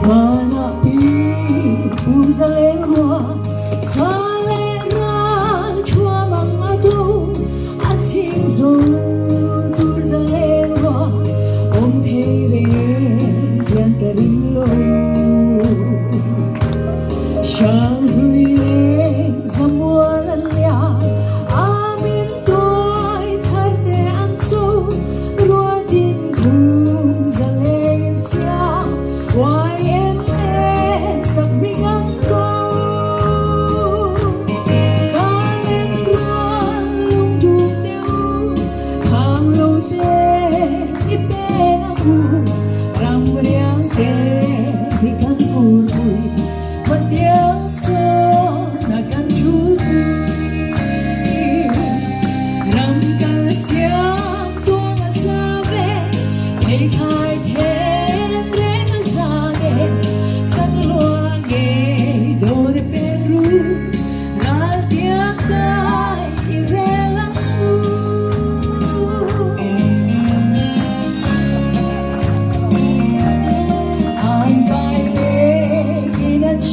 Manapi uzalengwa saleral chua mangado atinzo turzalengwa om tere yan karillo shang huile zamualan ya amin toy tharte anso ruadin kum zalengin sia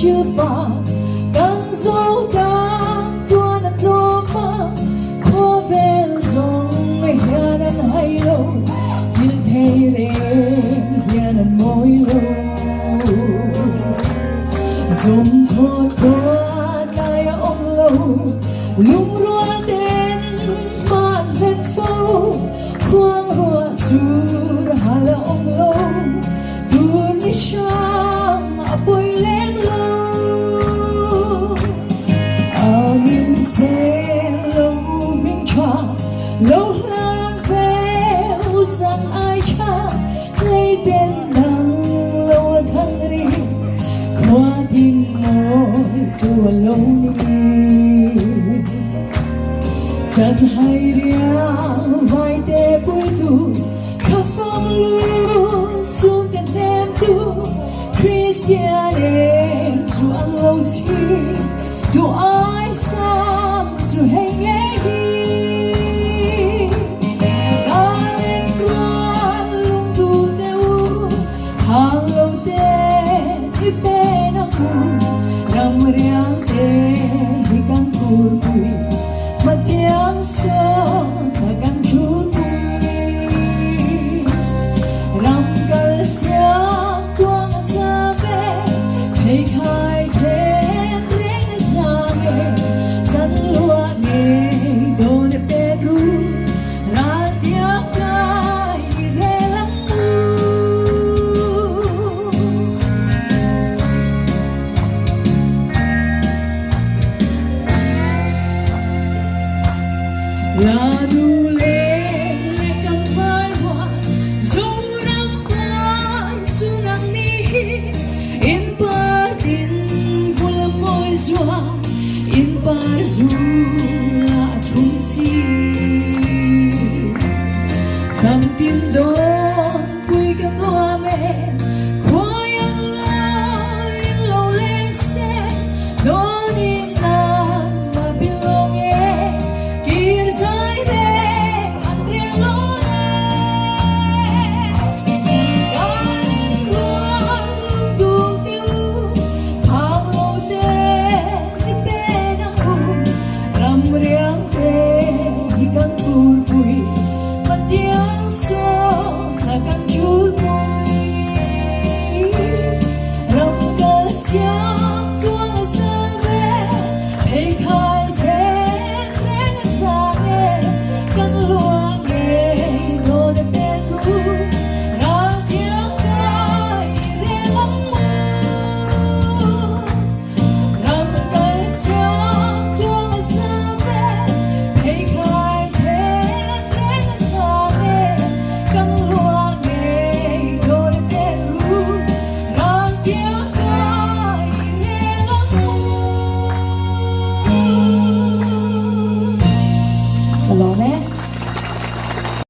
chưa phà cần dấu đang tua nát lô mà khó về rồi ngày nhà nan hay lâu như thế để nhà nan môi lâu dùng thôi qua cái ông lâu lung ruột đến màn lên phố khoang hoa sur hà là ông lâu tuôn đi sang bôi lên lâu lan véo rằng ai cha lấy tên đằng lâu thăng đi qua tim môi tua lâu đi thật hay dia vai te bui tu khắp phong lưu xuống tên em tu Christiane zu an lâu chi du ai sam zu hay nghe matiang so takan chutui ram kal sia quang sabe hey khai thêm reng sage kan lua nge don pedru ra tia kai relang la du le kan phai hoa dù ram par chunang ni in par din vula moi zua in par zu la thun si kam tin don pui kan hoa me